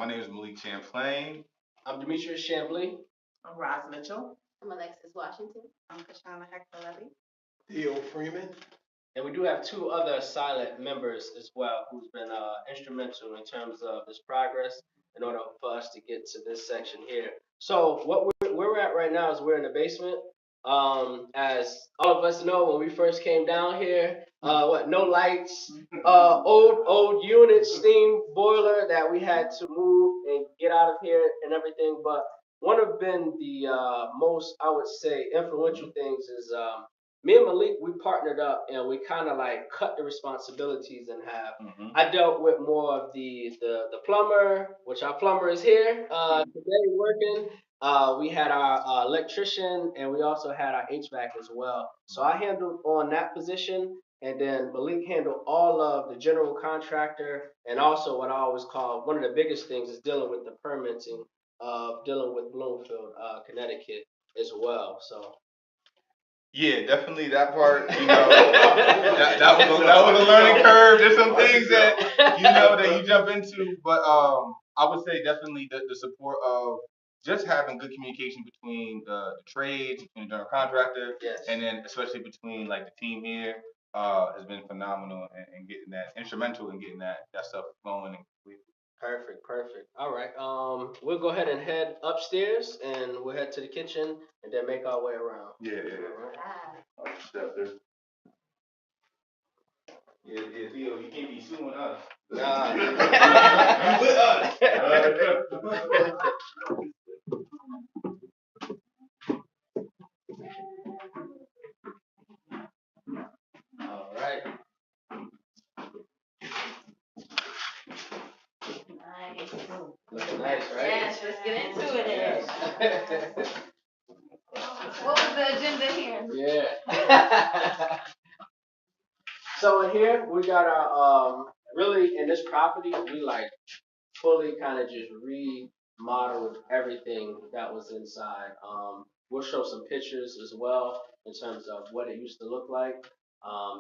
name is Malik Champlain. I'm Demetrius Chambly. I'm Roz Mitchell. I'm Alexis Washington. I'm Kashana Hector-Levy. Theo Freeman. And we do have two other silent members as well who's been instrumental in terms of this progress in order for us to get to this section here. So where we're at right now is we're in the basement. As all of us know, when we first came down here, no lights, old unit, steam boiler that we had to move and get out of here and everything. But one of been the most, I would say, influential things is me and Malik, we partnered up and we kind of like cut the responsibilities in half. I dealt with more of the plumber, which our plumber is here today working. We had our electrician and we also had our HVAC as well. So I handled on that position, and then Malik handled all of the general contractor, and also what I always call one of the biggest things is dealing with the permitting of dealing with Bloomfield, Connecticut as well. So. Yeah, definitely that part. That was a learning curve. There's some things that that you jump into, but I would say definitely the support of just having good communication between the trades, between the general contractor, yes, and then especially between like the team here has been phenomenal and getting that instrumental in getting that stuff going and complete. Perfect. All right. We'll go ahead and head upstairs, and we'll head to the kitchen, and then make our way around. Yeah. All right. Step there. Yeah, Theo, you can't be suing us. Nah. You with us. All right. Nice. Looking nice, right? Yes, let's get into it. Yes. What was the agenda here? Yeah. So in here we got our really in this property we like fully kind of just remodeled everything that was inside. We'll show some pictures as well in terms of what it used to look like.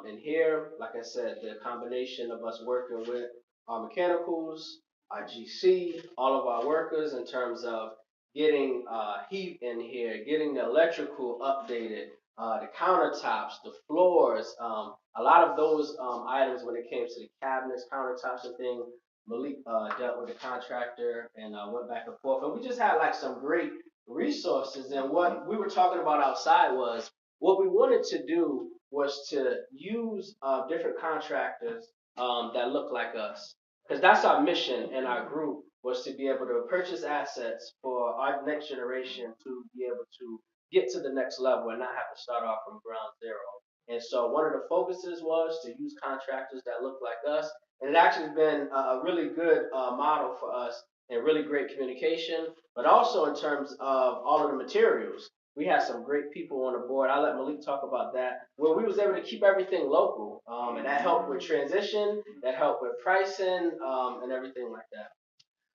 And here, like I said, the combination of us working with our mechanicals, our GC, all of our workers in terms of getting heat in here, getting the electrical updated, the countertops, the floors, a lot of those items when it came to the cabinets, countertops and things, Malik dealt with the contractor and went back and forth. And we just had like some great resources. And what we were talking about outside was what we wanted to do was to use different contractors that look like us. Because that's our mission in our group, was to be able to purchase assets for our next generation to be able to get to the next level and not have to start off from ground zero. And so one of the focuses was to use contractors that look like us. And it actually been a really good model for us and really great communication, but also in terms of all of the materials. We had some great people on the board. I'll let Malik talk about that. Where we was able to keep everything local, and that helped with transition, that helped with pricing, and everything like that.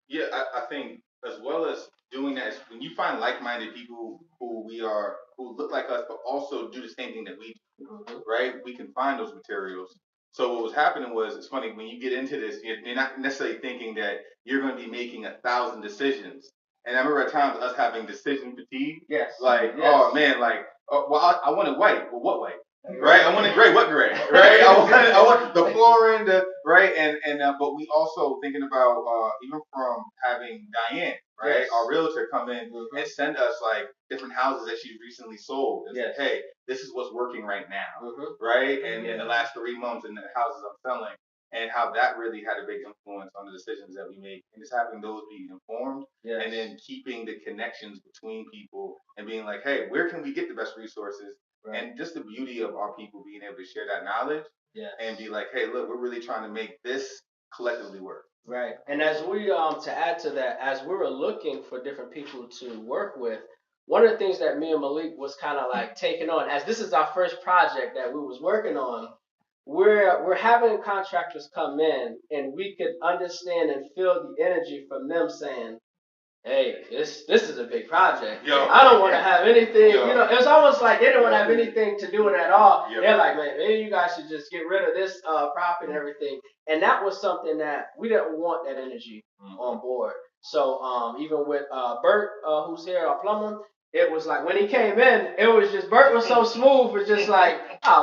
Yeah, I think as well as doing that is when you find like-minded people who look like us, but also do the same thing that we do, right? We can find those materials. So what was happening was, it's funny, when you get into this, you're not necessarily thinking that you're going to be making 1,000 decisions. And I remember at times us having decision fatigue. Yes. Like, yes. Oh man, like, I wanted white. Well, what white? Right, I wanted gray. What gray? Right, I want the flooring, right, and but we also thinking about even from having Diane, right, Yes. our realtor come in and send us like different houses that she's recently sold and say, hey, this is what's working right now, right, and in the last 3 months in the houses I'm selling, and how that really had a big influence on the decisions that we make, and just having those be informed, and then keeping the connections between people and being like, hey, where can we get the best resources? Right. And just the beauty of our people being able to share that knowledge and be like, hey, look, we're really trying to make this collectively work. Right. And as we to add to that, as we were looking for different people to work with, one of the things that me and Malik was kind of like taking on, as this is our first project that we was working on, we're having contractors come in and we could understand and feel the energy from them saying, hey, this is a big project. Yo. I don't want to have anything, Yo. It was almost like they didn't want to have anything to do with it at all. Yep. They're like, man, maybe you guys should just get rid of this profit and everything. And that was something that we didn't want that energy on board. So even with Bert, who's here, our plumber, it was like when he came in, it was just Bert was so smooth. It's just like,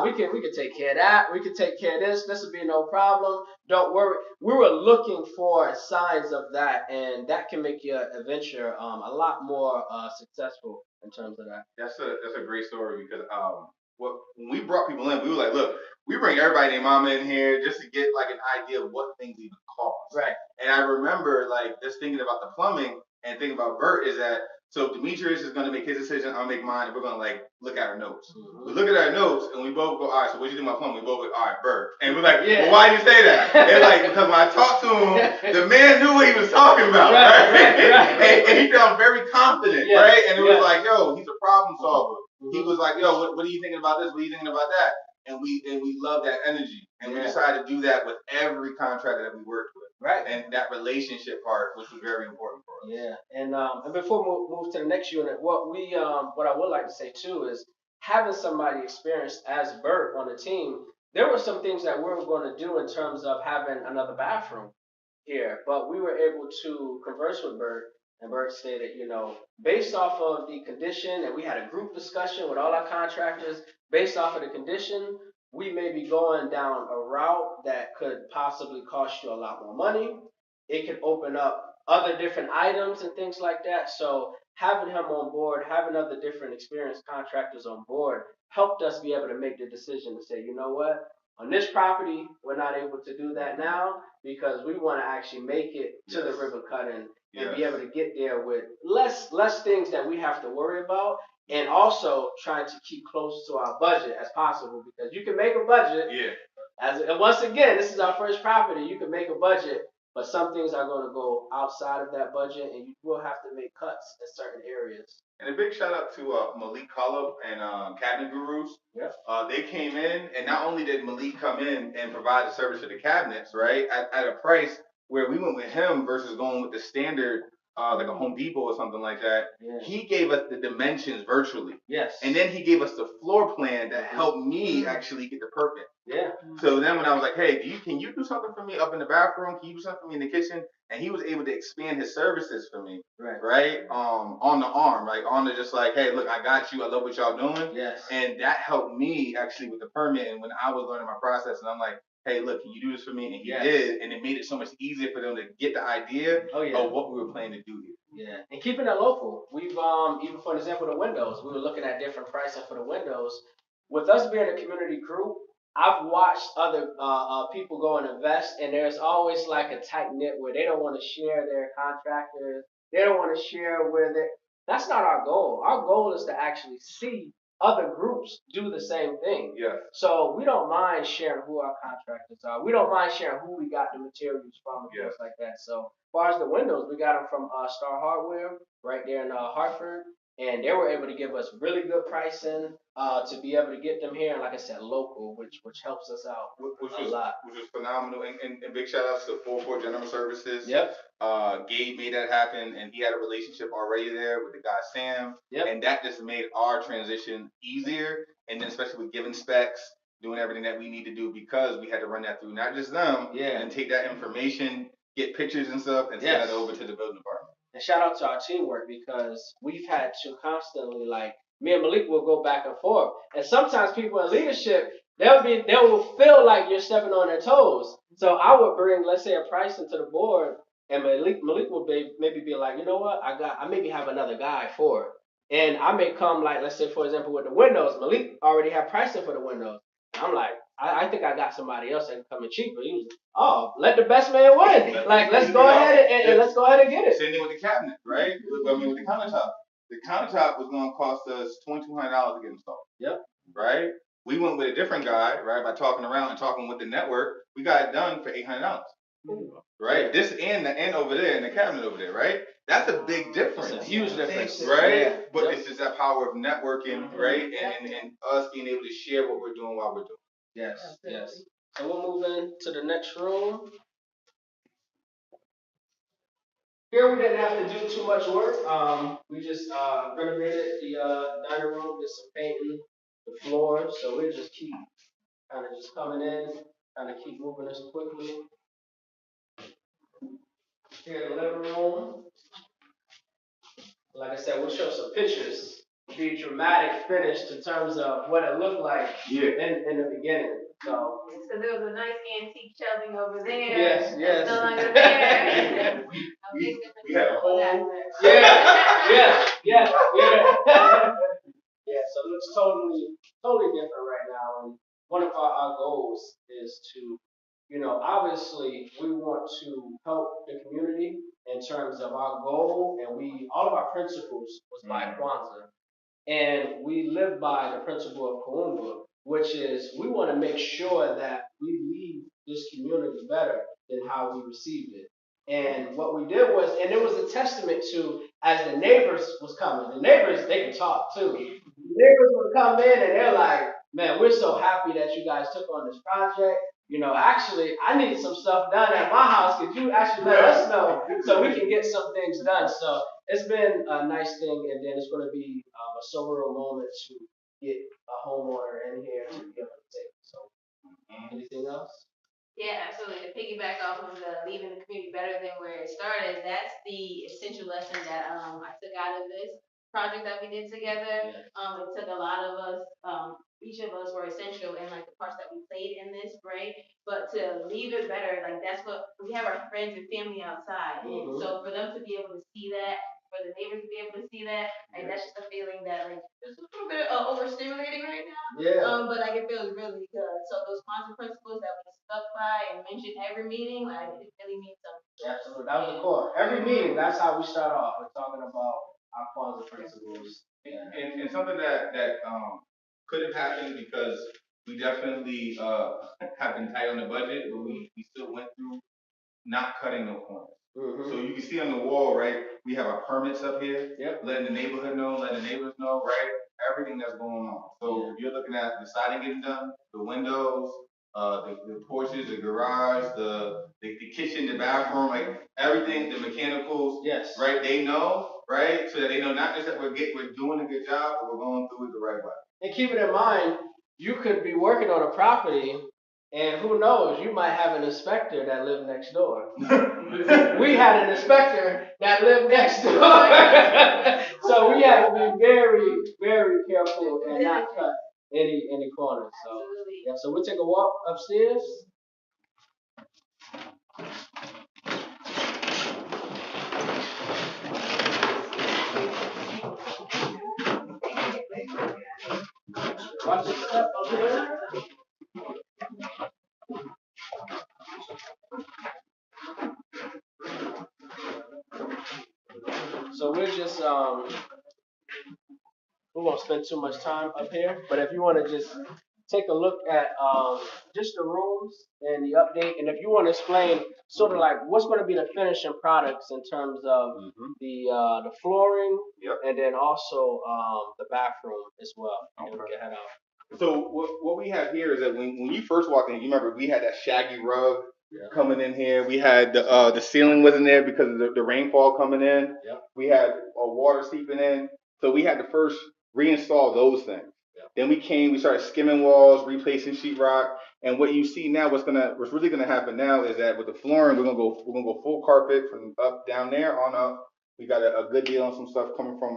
we can take care of that. We can take care of this. This would be no problem. Don't worry. We were looking for signs of that, and that can make your adventure a lot more successful in terms of that. That's a great story because when we brought people in, we were like, look, we bring everybody and their mama in here just to get like an idea of what things even cost. Right. And I remember like just thinking about the plumbing and thinking about Bert is that so Demetrius is gonna make his decision, I'll make mine, and we're gonna like look at our notes. Mm-hmm. We look at our notes and we both go, all right, so what you think about plumbing? We both go, all right, Bert. And we're like, well, why did you say that? And like, because when I talked to him, the man knew what he was talking about, right? And he felt very confident, right? And it was like, yo, he's a problem solver. Mm-hmm. He was like, yo, what are you thinking about this? What are you thinking about that? And we love that energy. And we decided to do that with every contractor that we worked with. Right. And that relationship part, which was very important for us. Yeah. And before we move to the next unit, what I would like to say too is having somebody experienced as Bert on the team, there were some things that we were going to do in terms of having another bathroom here, but we were able to converse with Bert, and Bert stated, based off of the condition, and we had a group discussion with all our contractors, based off of the condition, we may be going down a route that could possibly cost you a lot more money. It could open up other different items and things like that. So having him on board, having other different experienced contractors on board helped us be able to make the decision to say, you know what, on this property, we're not able to do that now because we want to actually make it to the ribbon cutting and be able to get there with less things that we have to worry about. And also trying to keep close to our budget as possible because you can make a budget. Yeah. And once again, this is our first property. You can make a budget, but some things are going to go outside of that budget, and you will have to make cuts in certain areas. And a big shout out to Malik Khalab and Cabinet Gurus. Yeah. They came in, and not only did Malik come in and provide the service for the cabinets, right, at a price where we went with him versus going with the standard. Like a Home Depot or something like that. Yeah. He gave us the dimensions virtually. Yes. And then he gave us the floor plan that helped me actually get the permit. Yeah. So then when I was like, hey, can you do something for me up in the bathroom? Can you do something for me in the kitchen? And he was able to expand his services for me. Right. On the arm, like on the just like, hey, look, I got you. I love what y'all doing. Yes. And that helped me actually with the permit. And when I was learning my process, and I'm like, hey, look, can you do this for me? And he did, and it made it so much easier for them to get the idea of what we were planning to do here. Yeah, and keeping it local. We've, even for example, the windows, we were looking at different pricing for the windows. With us being a community group, I've watched other people go and invest, and there's always like a tight knit where they don't want to share their contractors. They don't want to share where they. That's not our goal. Our goal is to actually see other groups do the same thing. Yeah. So we don't mind sharing who our contractors are. We don't mind sharing who we got the materials from and things like that. So as far as the windows, we got them from Star Hardware right there in Hartford. And they were able to give us really good pricing to be able to get them here. And like I said, local, which helps us out a lot. Which was phenomenal. And big shout outs to 44 General Services. Yep. Gabe made that happen, and he had a relationship already there with the guy Sam. Yep. And that just made our transition easier. And then especially with giving specs, doing everything that we need to do because we had to run that through not just them, and take that information, get pictures and stuff, and send it over to the building department. And shout out to our teamwork because we've had to constantly, like, me and Malik will go back and forth. And sometimes people in leadership, they will feel like you're stepping on their toes. So I would bring, let's say, a price into the board, and Malik will maybe be like, you know what, I maybe have another guy for it. And I may come, like, let's say, for example, with the windows, Malik already have pricing for the windows. I'm like, I think I got somebody else that can come in cheaper. He was like, oh, let the best man win. Like, let's go ahead and let's go ahead and get it. Same thing with the cabinet, right? I mean, with the countertop. The countertop was going to cost us $2,200 to get installed. Yep. Right? We went with a different guy, right? By talking around and talking with the network, we got it done for $800. Right? Yeah. This and over there, and the cabinet over there, right? That's a big difference. It's a huge difference. Right? Yeah. But it's just that power of networking, right? And us being able to share what we're doing while we're doing it. Yes, yes. So we'll move into the next room. Here we didn't have to do too much work. We just renovated the dining room, did some painting, the floor. So we just keep kind of just coming in, kind of keep moving this quickly. Here in the living room, I said, we'll show some pictures, the dramatic finish in terms of what it looked like in the beginning. So there was a nice antique shelving over there. yes. That's no longer there. We had a whole Yeah. Yeah, so it looks totally different right now. And one of our goals is to, obviously we want to help the community in terms of our goal, and all of our principles was by Kwanzaa. And we live by the principle of Kuumba, which is we want to make sure that we leave this community better than how we received it. And what we did was, and it was a testament to, as the neighbors was coming, the neighbors, they can talk too. The neighbors would come in and they're like, man, we're so happy that you guys took on this project. Actually, I need some stuff done at my house. Could you actually let us know so we can get some things done? So it's been a nice thing, and then it's going to be a surreal moment to get a homeowner in here to be able to take it. So, anything else? Yeah, absolutely. To piggyback off of the leaving the community better than where it started, that's the essential lesson that I took out of this project that we did together. It took a lot of us, each of us were essential in like the parts that we played in this, right? But to leave it better, like that's what we have our friends and family outside. And so for them to be able to see that, for the neighbors to be able to see that, like that's just a feeling that like it's a little bit overstimulating right now. Yeah. But like it feels really good. So those quantum principles that we stuck by and mentioned every meeting, like it really means something. Absolutely. That was the core. Every meeting, that's how we start off. We're talking about our Kwanzaa principles. And something that could have happened because we definitely have been tight on the budget, but we still went through not cutting no corners. So you can see on the wall, right? We have our permits up here, letting the neighborhood know, letting the neighbors know, right? Everything that's going on. So you're looking at the siding getting done, the windows, the porches, the garage, the kitchen, the bathroom, like everything, the mechanicals, right? They know, right? So that they know not just that we're doing a good job, but we're going through it the right way. And keep it in mind, you could be working on a property, and who knows, you might have an inspector that lived next door. We had an inspector that lived next door. So we had to be very, very careful and not cut any corners. So yeah, so we'll take a walk upstairs. Watch your step over there. So we're just we won't spend too much time up here, but if you want to just take a look at just the rooms and the update, and if you want to explain sort of like what's going to be the finishing products in terms of the flooring, and then also the bathroom as well. And we can head out. So what we have here is that when you first walked in, you remember we had that shaggy rug coming in here. We had the ceiling wasn't there because of the rainfall coming in. We had water seeping in. So we had to first reinstall those things. Then we started skimming walls, replacing sheetrock. And what you see now, what's really gonna happen now is that with the flooring, we're gonna go full carpet from up down there on up. We got a good deal on some stuff coming from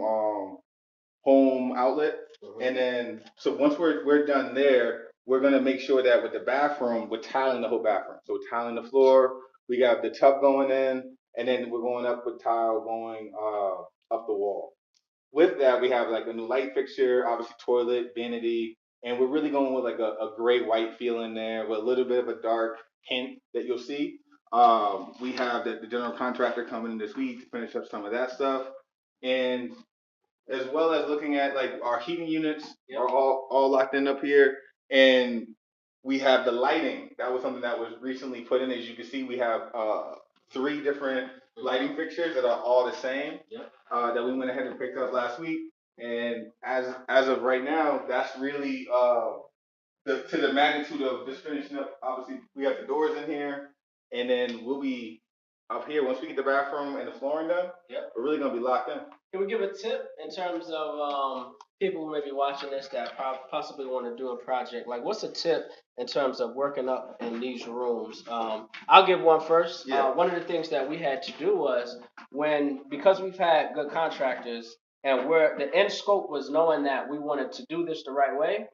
Home Outlet. And then, so once we're done there, we're gonna make sure that with the bathroom, we're tiling the whole bathroom. So we're tiling the floor, we got the tub going in, and then we're going up with tile going up the wall. With that, we have like a new light fixture, obviously toilet, vanity, and we're really going with like a gray white feel in there with a little bit of a dark hint that you'll see. We have the general contractor coming in this week to finish up some of that stuff. And as well as looking at like our heating units are all locked in up here, and we have the lighting. That was something that was recently put in. As you can see, we have 3 different lighting fixtures that are all the same that we went ahead and picked up last week. And as of right now, that's really to the magnitude of just finishing up. Obviously, we have the doors in here, and then we'll be up here once we get the bathroom and the flooring done. We're really gonna be locked in. Can we give a tip in terms of people who may be watching this that possibly want to do a project? Like, what's a tip in terms of working up in these rooms? I'll give one first. One of the things that we had to do was because we've had good contractors And where the end scope was knowing that we wanted to do this the right way,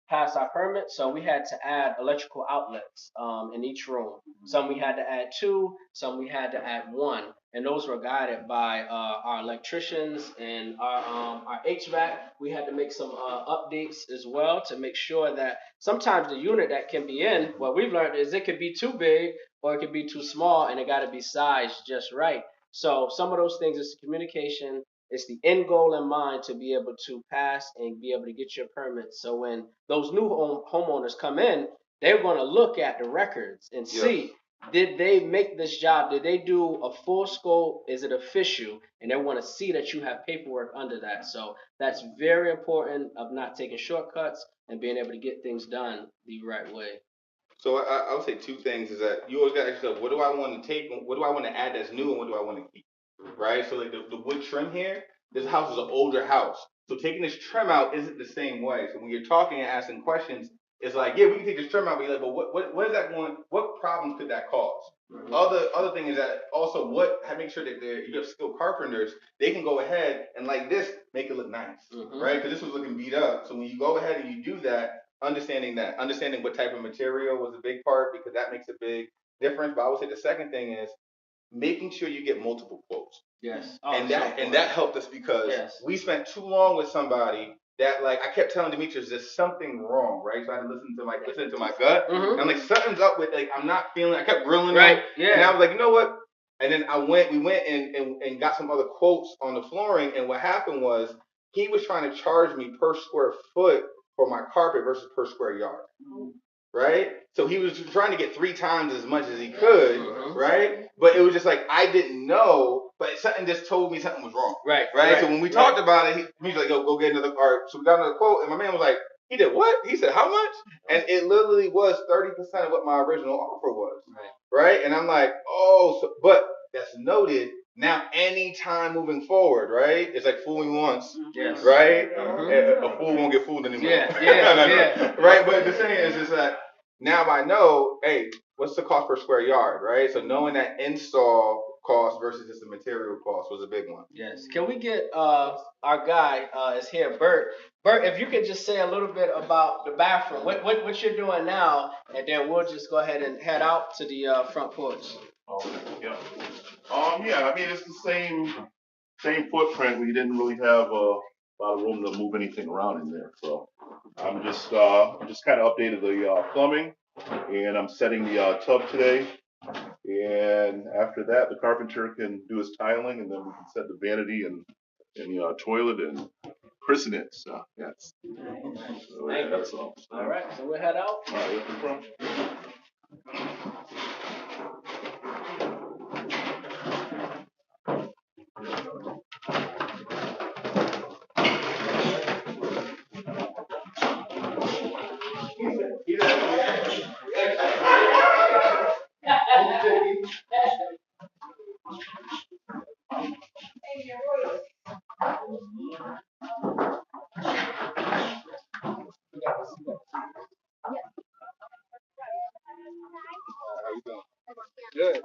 pass our permit, so we had to add electrical outlets in each room. Some we had to add 2, some we had to add 1, and those were guided by our electricians and our HVAC. We had to make some updates as well to make sure that sometimes the unit that can be in, what we've learned is it could be too big or it could be too small, and it got to be sized just right. So some of those things is communication. It's the end goal in mind to be able to pass and be able to get your permits. So when those new homeowners come in, they're going to look at the records and see, did they make this job? Did they do a full scope? Is it official? And they want to see that you have paperwork under that. So that's very important of not taking shortcuts and being able to get things done the right way. So I would say 2 things is that you always got to ask yourself, what do I want to take? What do I want to add that's new, and what do I want to keep? Right? So like the wood trim here, this house is an older house. So taking this trim out isn't the same way. So when you're talking and asking questions, it's like, yeah, we can take this trim out, but you're like, but what is that going? What problems could that cause? Other thing is that also make sure that you have skilled carpenters. They can go ahead and like this make it look nice, right? Because this was looking beat up. So when you go ahead and you do that, understanding what type of material was a big part, because that makes a big difference. But I would say the second thing is making sure you get multiple quotes. Yes. And that helped us because we spent too long with somebody that, like, I kept telling Demetrius there's something wrong, right? So I had to listen to my gut. And I'm like, something's up with, like, I'm not feeling. I kept grilling him. And I was like, you know what? And then we went and got some other quotes on the flooring. And what happened was he was trying to charge me per square foot for my carpet versus per square yard. Right? So he was trying to get 3 times as much as he could, right? But it was just like, I didn't know, but something just told me something was wrong. Right? So when we talked about it, he was like, yo, go get another card. So we got another quote, and my man was like, he did what? He said, how much? And it literally was 30% of what my original offer was. Right? And I'm like, but that's noted. Now, anytime moving forward, right? It's like fooling once, right? A fool won't get fooled anymore. Right? But the thing is that now I know, hey, what's the cost per square yard, right? So knowing that install cost versus just the material cost was a big one. Yes. Can we get our guy is here, Bert? Bert, if you could just say a little bit about the bathroom, what you're doing now, and then we'll just go ahead and head out to the front porch. I mean, it's the same footprint. We didn't really have a lot of room to move anything around in there, so I'm just kind of updated the plumbing, and I'm setting the tub today. And after that, the carpenter can do his tiling, and then we can set the vanity and the toilet and christen it. So that's all. All right, so we'll head out. All right, what's the front? Good.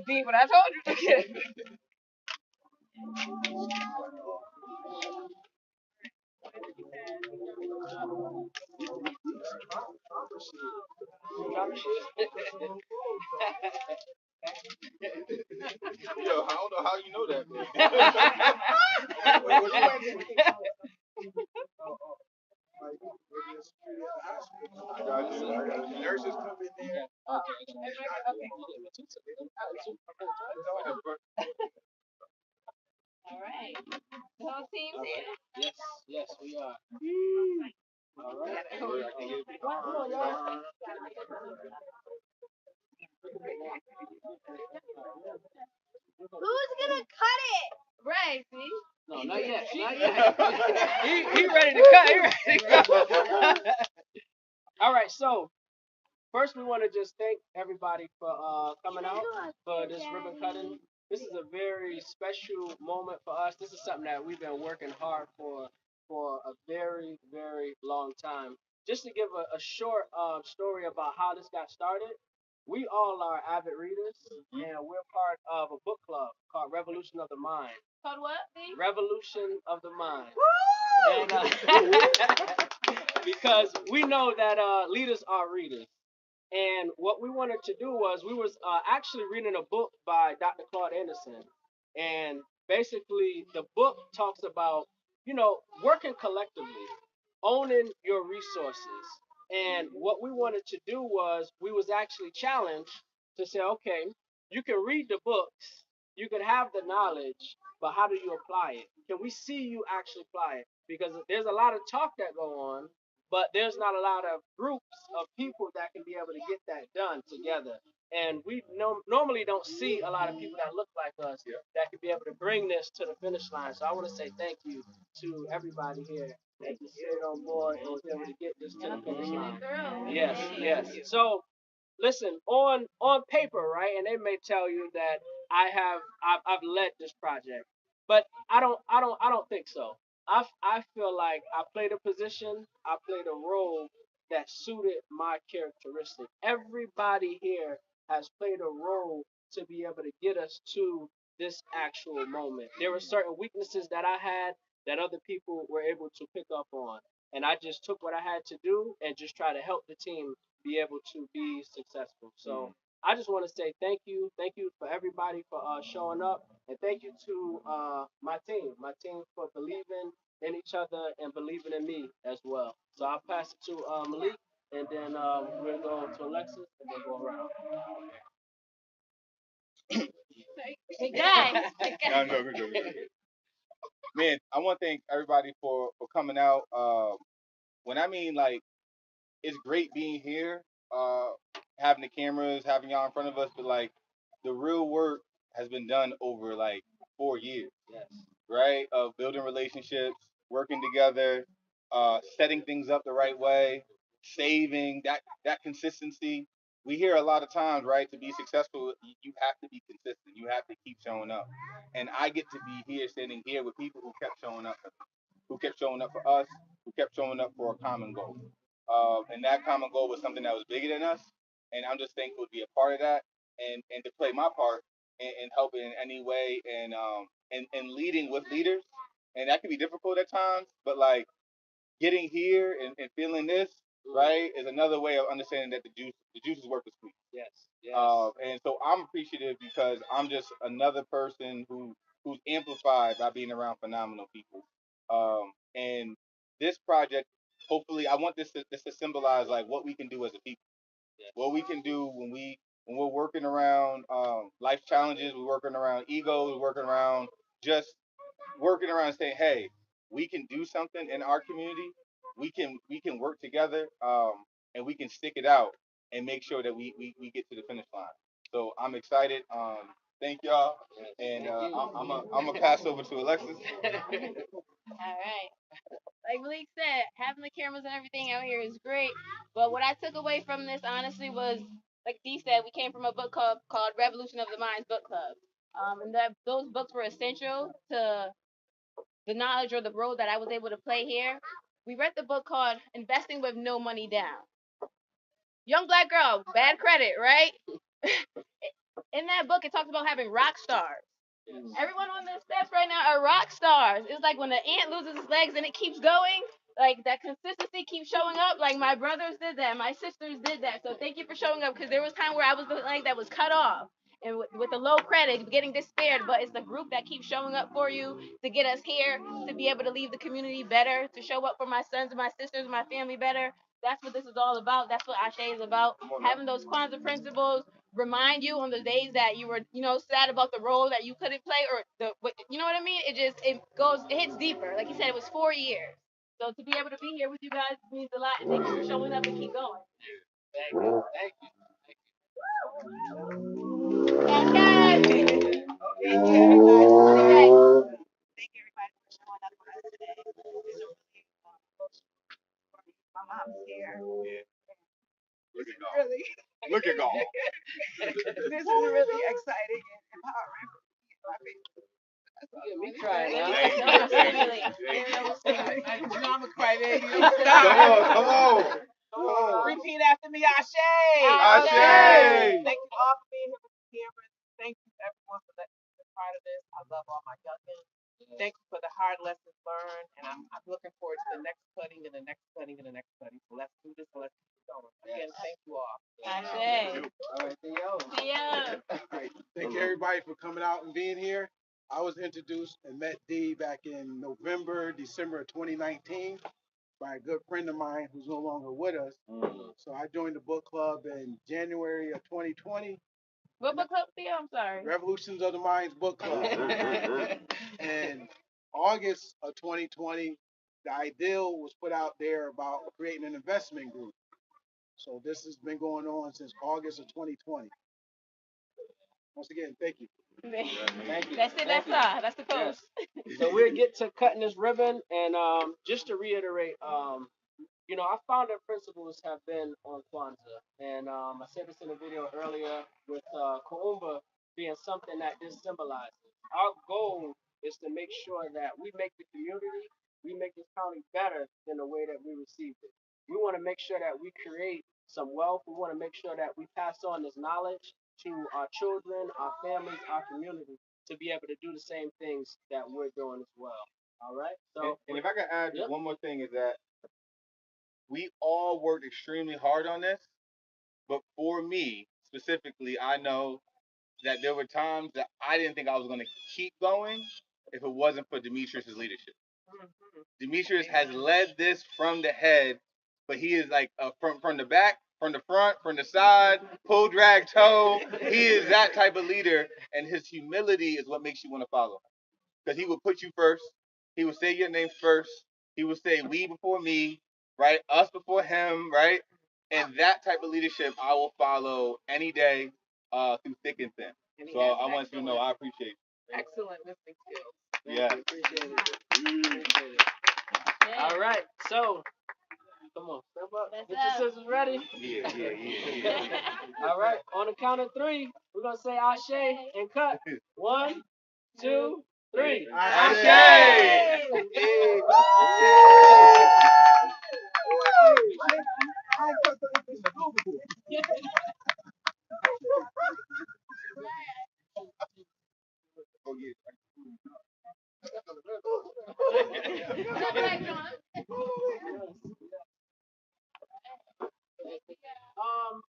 See what I told you to get. Yo, I don't know how you know that, man. Nurses come in there. All right. The whole team's here. Yes, we are. All right. Who's gonna cut it? Right, see? No, not yet. Not yet. he ready to cut. He ready to cut. All right, so first we want to just thank everybody for coming out for this ribbon cutting. This is a very special moment for us. This is something that we've been working hard for a very, very long time. Just to give a short story about how this got started, we all are avid readers, and we're part of a book club called Revolution of the Mind. Called what? Revolution of the Mind. And, because we know that leaders are readers. And what we wanted to do was we was actually reading a book by Dr. Claude Anderson. And basically the book talks about, working collectively, owning your resources. And what we wanted to do was we was actually challenged to say, okay, you can read the books, you can have the knowledge, but how do you apply it? Can we see you actually apply it? Because there's a lot of talk that go on, but there's not a lot of groups of people that can be able to get that done together. And we normally don't see a lot of people that look like us that can be able to bring this to the finish line. So I want to say thank you to everybody here that just stayed on board and was able to get this to the finish line. Yes, yes. So listen, on paper, right? And they may tell you that I've led this project, but I don't think so. I feel like I played a position, I played a role that suited my characteristic. Everybody here has played a role to be able to get us to this actual moment. There were certain weaknesses that I had that other people were able to pick up on. And I just took what I had to do and just try to help the team be able to be successful. So I just want to say thank you for everybody for showing up, and thank you to my team for believing in each other and believing in me as well. So I'll pass it to Malik, and then we'll go to Alexis, and then go around. Big guy. No, I'm joking, joking. Man, I want to thank everybody for coming out. When I mean like, it's great being here, uh, having the cameras, having y'all in front of us, but like, the real work has been done over like 4 years. Yes. Right? Of building relationships, working together, setting things up the right way, saving that consistency. We hear a lot of times, right? To be successful, you have to be consistent. You have to keep showing up. And I get to be here, standing here with people who kept showing up, who kept showing up for us, who kept showing up for a common goal. And that common goal was something that was bigger than us. And I'm just thankful to be a part of that and to play my part in helping in any way and leading with leaders. And that can be difficult at times, but like getting here and feeling this, right, is another way of understanding that the juice is worth the squeeze. Yes. Yes. And so I'm appreciative because I'm just another person who's amplified by being around phenomenal people. And this project, hopefully, I want this to symbolize like what we can do as a people, what we can do when we're working around life challenges, we're working around egos, we're working around just working around saying, hey, we can do something in our community. We can work together, and we can stick it out and make sure that we get to the finish line. So I'm excited. Thank y'all, and I'm gonna pass over to Alexis. All right. Like Malik said, having the cameras and everything out here is great. But what I took away from this, honestly, was like Dee said, we came from a book club called Revolution of the Minds Book Club. And those books were essential to the knowledge or the role that I was able to play here. We read the book called Investing with No Money Down. Young black girl, bad credit, right? In that book, it talks about having rock stars. Everyone on the steps right now are rock stars. It's like when the ant loses its legs and it keeps going, like that consistency keeps showing up. Like my brothers did that, my sisters did that. So thank you for showing up because there was time where I was the leg that was cut off and with the low credit, getting despaired. But it's the group that keeps showing up for you to get us here, to be able to leave the community better, to show up for my sons and my sisters and my family better. That's what this is all about. That's what Ase is about. Having those Kwanzaa principles, remind you on the days that you were, sad about the role that you couldn't play or you know what I mean? It hits deeper. Like you said, it was 4 years. So to be able to be here with you guys means a lot, and thank you for showing up and keep going. Thank you. Thank you. Okay. Thank you, everybody. Thank you, everybody, for showing up for us today. It's a really, my mom's here. really, Look at God. this is really exciting and empowering. Get me crying now. You know I'm a crybaby. Come on. Repeat after me, Ashe. Ashe. Thank you all for being here. Thank you everyone for being part of this. I love all my youngins. Thank you for the hard lessons learned, and I'm looking forward to the next studying and the next studying and the next studying. So let's do this and let's keep going. Again, thank you all. Ashe. All right, Theo. Theo. Thank you everybody for coming out and being here. I was introduced and met Dee back in December of 2019 by a good friend of mine who's no longer with us. So I joined the book club in January of 2020. What book club, Theo? I'm sorry. Revolutions of the Minds book club. And August of 2020, the ideal was put out there about creating an investment group. So this has been going on since August of 2020. Once again, thank you. Thank you. That's it. That's all. That's the post. Yes. So we'll get to cutting this ribbon, and just to reiterate, our founder principles have been on Kwanzaa, and I said this in a video earlier with Kuumba being something that this symbolizes. Our goal is to make sure that we make the community, we make this county better than the way that we received it. We want to make sure that we create some wealth. We want to make sure that we pass on this knowledge to our children, our families, our community, to be able to do the same things that we're doing as well. All right. So, and if I can add one more thing is that we all worked extremely hard on this, but for me specifically, I know that there were times that I didn't think I was going to keep going if it wasn't for Demetrius's leadership. Demetrius has led this from the head, but he is like from the back, from the front, from the side, pull, drag, toe. He is that type of leader, and his humility is what makes you want to follow him. Because he would put you first. He would say your name first. He would say we before me, right? Us before him, right? And that type of leadership I will follow any day through thick and thin. So I want you to know I appreciate it. Excellent listening skills. Yeah. Appreciate it. All right. So, come on, step up. Get your scissors ready. Yeah. All right. On the count of three, we're going to say Ashe and cut. 1, 2, 3. Ashe!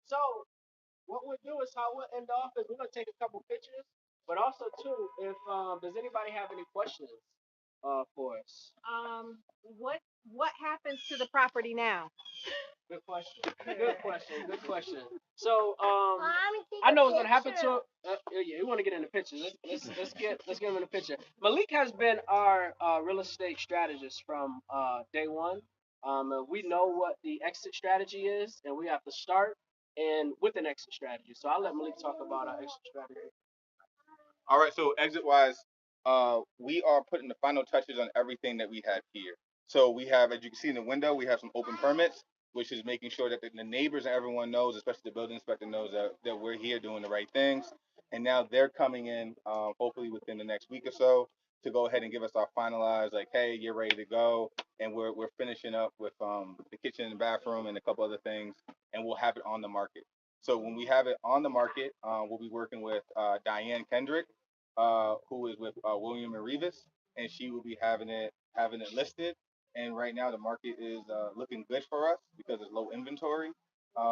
So what we'll do is how we'll end off is we're gonna take a couple pictures, but also too, if does anybody have any questions for us? What happens to the property now? Good question. Good question. So I know what's gonna happen to it. Yeah, we want to get in the picture. Let's get him in the picture. Malik has been our real estate strategist from day one. And we know what the exit strategy is, and we have to start and with an exit strategy. So I'll let Malik talk about our exit strategy. All right, so exit-wise, we are putting the final touches on everything that we have here. So we have, as you can see in the window, we have some open permits, which is making sure that the neighbors and everyone knows, especially the building inspector knows that we're here doing the right things. And now they're coming in, hopefully within the next week or so, to go ahead and give us our finalized, like, hey, you're ready to go. And we're finishing up with the kitchen and bathroom and a couple other things, and we'll have it on the market. So when we have it on the market, we'll be working with Diane Kendrick, who is with William and Revis, and she will be having it listed. And right now the market is looking good for us because it's low inventory.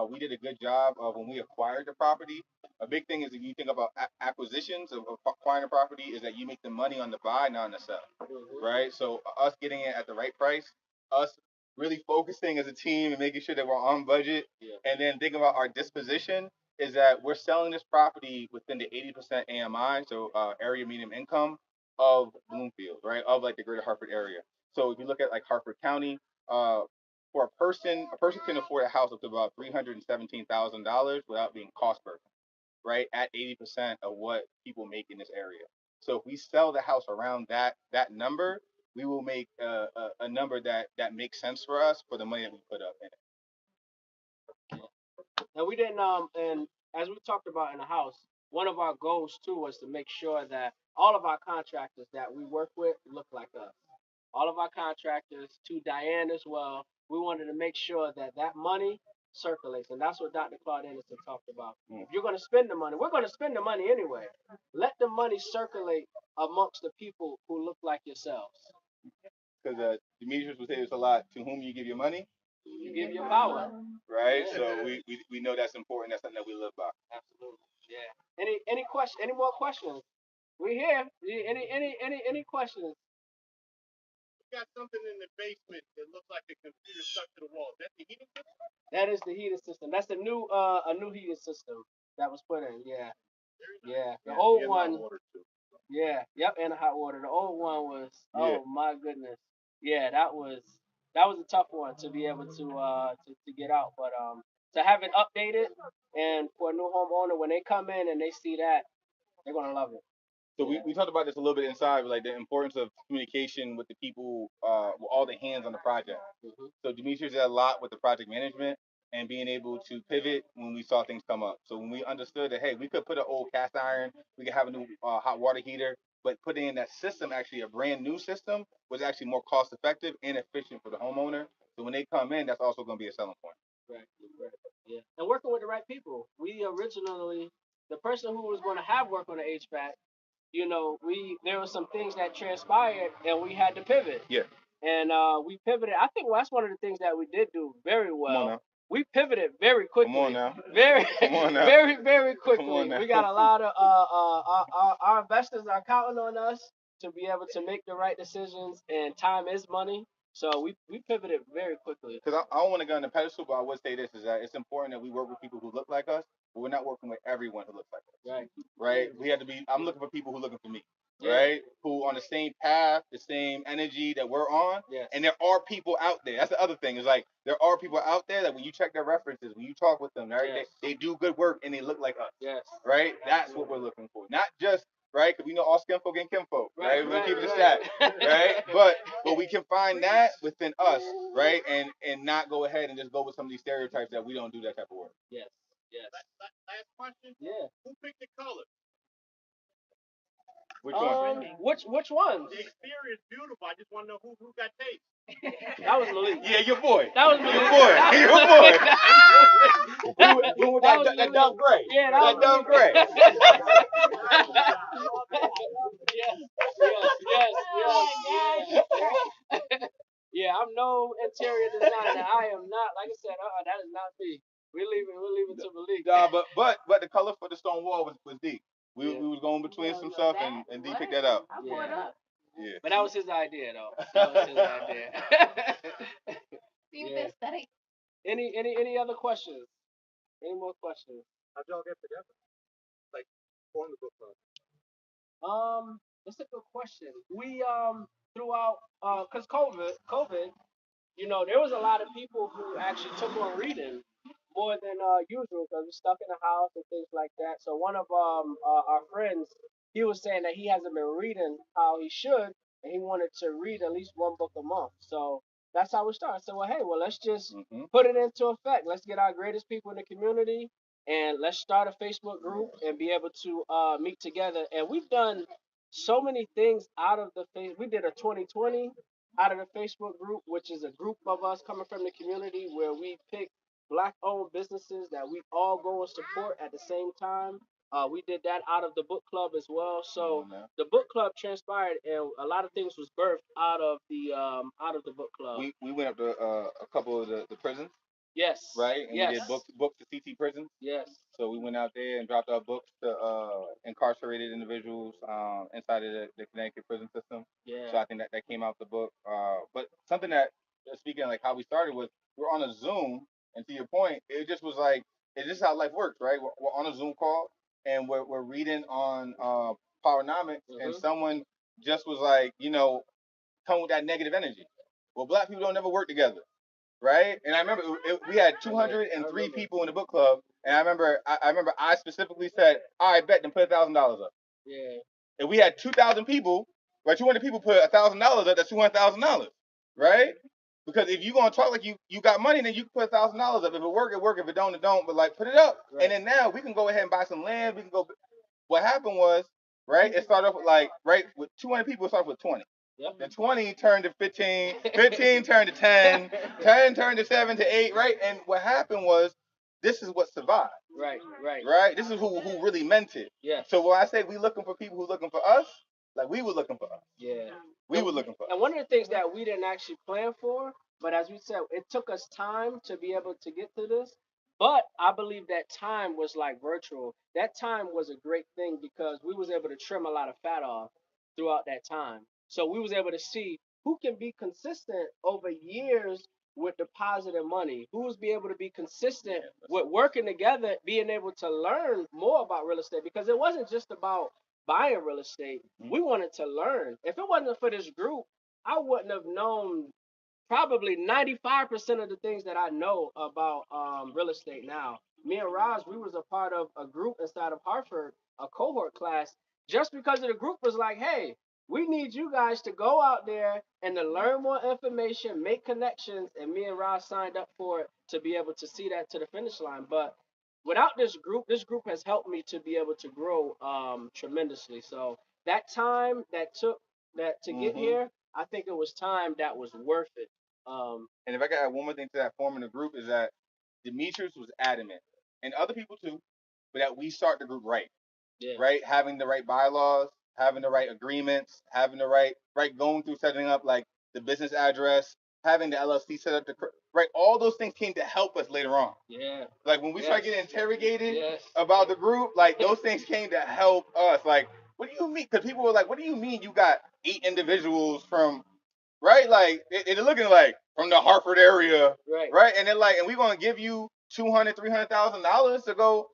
We did a good job of when we acquired the property. A big thing is if you think about acquisitions of acquiring a property is that you make the money on the buy, not on the sell, right? So us getting it at the right price, us really focusing as a team and making sure that we're on budget, and then thinking about our disposition is that we're selling this property within the 80% AMI, so area medium income of Bloomfield, right? Of like the greater Hartford area. So if you look at like Hartford County, for a person can afford a house up to about $317,000 without being cost burden, right? At 80% of what people make in this area. So if we sell the house around that number, we will make a number that makes sense for us for the money that we put up in it. And we didn't and as we talked about in the house, one of our goals too was to make sure that all of our contractors that we work with look like us. All of our contractors, to Diane as well, we wanted to make sure that that money circulates, and that's what Dr. Claude Anderson talked about. If you're going to spend the money, we're going to spend the money anyway. Let the money circulate amongst the people who look like yourselves. Because Demetrius would say this a lot: to whom you give your money, you give your power. Right. Yeah. So we know that's important. That's something that we live by. Absolutely. Yeah. Any question? Any more questions? We here. Any questions? Got something in the basement that looks like a computer stuck to the wall. Is that the heating system? That is the heating system. That's the new a new heating system that was put in. Yeah. Yeah. The old one. Yeah. Yep. And the hot water. The old one was. Oh my goodness. Yeah. That was a tough one to be able to get out. But to have it updated and for a new homeowner when they come in and they see that, they're gonna love it. So we talked about this a little bit inside, like the importance of communication with the people, with all the hands on the project. Mm-hmm. So Demetrius did a lot with the project management and being able to pivot when we saw things come up. So when we understood that, hey, we could put an old cast iron, we could have a new hot water heater, but putting in that system, actually a brand new system, was actually more cost effective and efficient for the homeowner. So when they come in, that's also going to be a selling point. Right. Yeah. And working with the right people. We originally, the person who was going to have work on the HVAC, there were some things that transpired and we had to pivot. Yeah. And we pivoted. I think that's one of the things that we did do very well. Come on now. We pivoted very quickly. Come on now. Come on now. Very, very quickly. Come on now. We got a lot of our investors are counting on us to be able to make the right decisions, and time is money. So we pivoted very quickly. Because I don't want to go on the pedestal, but I would say this is that it's important that we work with people who look like us, but we're not working with everyone who looks like us. Right. We have to be. I'm looking for people who are looking for me. Yeah. Right, who on the same path, the same energy that we're on. Yes. And there are people out there. That's the other thing. Is like there are people out there that when you check their references, when you talk with them, right, yes, they do good work and they look like us. Yes. Right. That's what we're looking for. Not just right, because we know all skin folk and kin folk. Right. We're gonna keep it a stack. Right. But we can find that within us. Right. And not go ahead and just go with some of these stereotypes that we don't do that type of work. Yes. Yes. Last question. Yeah. Who picked the color? Which one? Which ones? The exterior is beautiful. I just want to know who got taste. That was Malik. Yeah, your boy. That was Malik. Your boy. Who with that dumb gray? Yeah, that dumb gray. Yes. Yeah, I'm no interior designer. I am not. Like I said, that is not me. We're leaving to Malik. Nah, but the color for the stone wall was deep. We was going between some stuff and D picked that up. I pulled up. Yeah. But that was his idea though. That was his idea. See with the aesthetic. Any other questions? Any more questions? How'd y'all get together? Like form the book club? That's a good question. We throughout because COVID, there was a lot of people who actually took on reading more than usual because we're stuck in the house and things like that. So one of our friends, he was saying that he hasn't been reading how he should, and he wanted to read at least one book a month. So that's how we started. So let's just put it into effect. Let's get our greatest people in the community, and let's start a Facebook group and be able to meet together. And we've done so many things out of the we did a 2020 out of the Facebook group, which is a group of us coming from the community where we pick Black-owned businesses that we all go and support at the same time. We did that out of the book club as well. So the book club transpired, and a lot of things was birthed out of the book club. We went up to a couple of the prisons. Yes. Right? And we did books to CT prisons. Yes. So we went out there and dropped our books to incarcerated individuals inside of the Connecticut prison system. Yeah. So I think that came out the book. But something that, speaking of like how we started was, we're on a Zoom, and to your point, it just was like, it's just how life works, right? We're on a Zoom call, and we're reading on Powernomics, and someone just was like, come with that negative energy. Well, Black people don't never work together. Right, and I remember we had 203 people in the book club, and I remember I specifically said, "All right, bet them put $1,000 up." Yeah. If we had 2,000 people, right, 200 people put $1,000 up, that's $200,000, right? Because if you gonna talk like you got money, then you can put $1,000 up. If it work, it work. If it don't, it don't. But like, put it up, and then now we can go ahead and buy some land. We can go. What happened was, right? It started off with with 200 people. It started with 20. Yep. The 20 turned to 15. 15 turned to 10. 10 turned to 7 to 8. Right. And what happened was, this is what survived. Right. This is who really meant it. Yeah. So when I say we looking for people who looking for us, like we were looking for us. Yeah. We were looking for us. And one of the things that we didn't actually plan for, but as we said, it took us time to be able to get to this. But I believe that time was like virtual. That time was a great thing because we was able to trim a lot of fat off throughout that time. So we was able to see who can be consistent over years with depositing money, who was be able to be consistent with working together, being able to learn more about real estate because it wasn't just about buying real estate. We wanted to learn. If it wasn't for this group, I wouldn't have known probably 95% of the things that I know about real estate now. Me and Roz, we was a part of a group inside of Hartford, a cohort class, just because of the group was like, hey, we need you guys to go out there and to learn more information, make connections, and me and Roz signed up for it to be able to see that to the finish line. But without this group has helped me to be able to grow tremendously. So that time that took that to get here, I think it was time that was worth it. And if I could add one more thing to that forming the group is that Demetrius was adamant, and other people too, but that we start the group right. Yeah. Right? Having the right bylaws, having the right agreements, having the right going through setting up like the business address, having the LLC set up right. All those things came to help us later on. Yeah. Like when we started getting interrogated about the group, like those things came to help us. Like, what do you mean? Because people were like, what do you mean you got 8 individuals from right? Like they're looking like from the Hartford area, right? And they're like, and we're gonna give you $200,000-$300,000 to go,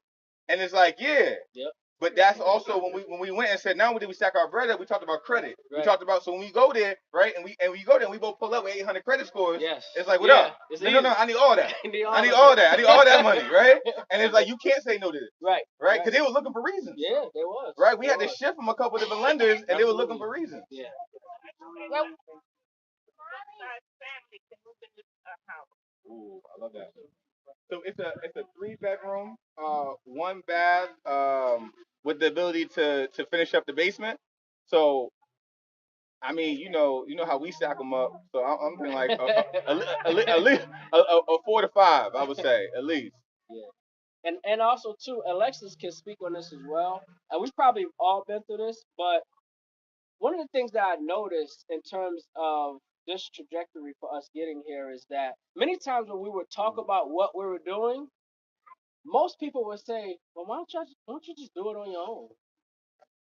and it's like, yeah. Yep. But that's also when we went and said, now did we stack our bread up? We talked about credit. Right. We talked about so when we go there, right, and we go there, and we both pull up with 800 credit scores. Yes. It's like, what up? No, I need all that. I need all that. I need all that money, right? And it's like you can't say no to this. Right. Because they were looking for reasons. Yeah, they was. Right. We had to shift from a couple different lenders, and they were looking for reasons. Yeah. Well, ooh, I love that. So it's a 3-bedroom, 1 bath, with the ability to finish up the basement. So I mean, you know how we stack them up. So I'm thinking like at least a 4 to 5, I would say at least. Yeah. And also too, Alexis can speak on this as well. And we've probably all been through this, but one of the things that I noticed in terms of this trajectory for us getting here is that many times when we would talk about what we were doing, most people would say, well, why don't you just do it on your own?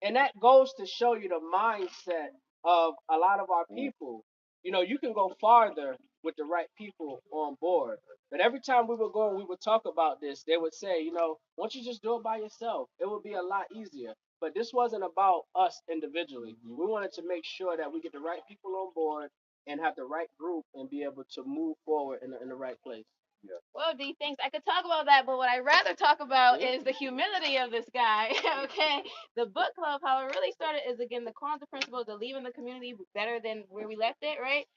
And that goes to show you the mindset of a lot of our people. You know, you can go farther with the right people on board. But every time we would go and we would talk about this, they would say, why don't you just do it by yourself? It would be a lot easier. But this wasn't about us individually. We wanted to make sure that we get the right people on board and have the right group and be able to move forward in the right place. Yeah. Well, D, thanks. I could talk about that, but what I'd rather talk about is the humility of this guy. Okay, the book club, how it really started is again the Kwanzaa principles of leaving the community better than where we left it. Right,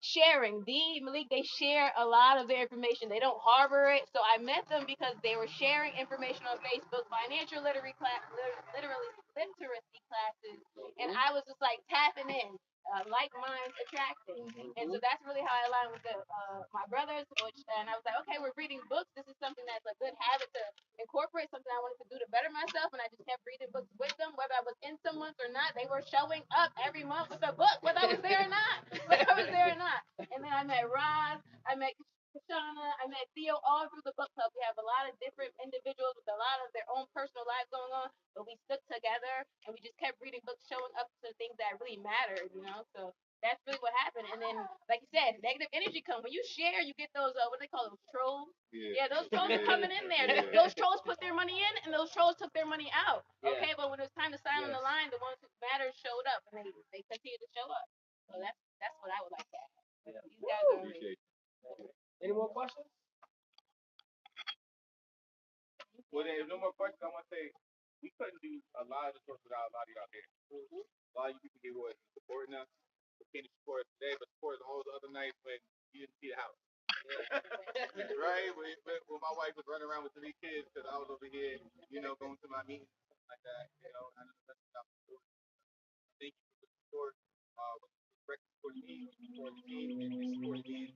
sharing. Dee, Malik, they share a lot of their information. They don't harbor it. So I met them because they were sharing information on Facebook, financial literacy classes, and I was just like tapping in. Like minds attracting, and so that's really how I aligned with my brothers. And I was like, okay, we're reading books. This is something that's a good habit to incorporate. Something I wanted to do to better myself, and I just kept reading books with them, whether I was in some months or not. They were showing up every month with a book, whether I was there or not. And then I met Roz, I met Kashana, I met Theo, all through the book club. We have a lot of different individuals with a lot of their own personal lives going on, but we stuck together and we just kept reading books, showing up to things that really mattered. So that's really what happened. And then, like you said, negative energy comes. When you share, you get those, what do they call those, trolls? Yeah, those trolls are coming in there. Yeah. Those trolls put their money in, and those trolls took their money out. Yeah. Okay, but when it was time to sign on the line, the ones who mattered showed up, and they continued to show up. So that's what I would like to add. Yeah. These guys are amazing. Any more questions? Well, then, if no more questions, I want to say we couldn't do a lot of this work without a lot of y'all here. A lot of you people here who are supporting us. We can't support us today, but support us all the other nights when you didn't see the house. Right? When my wife was running around with 3 kids because I was over here, going to my meetings and stuff like that, I know that's about the story. Thank you for the support, with respect for the team, and supporting me.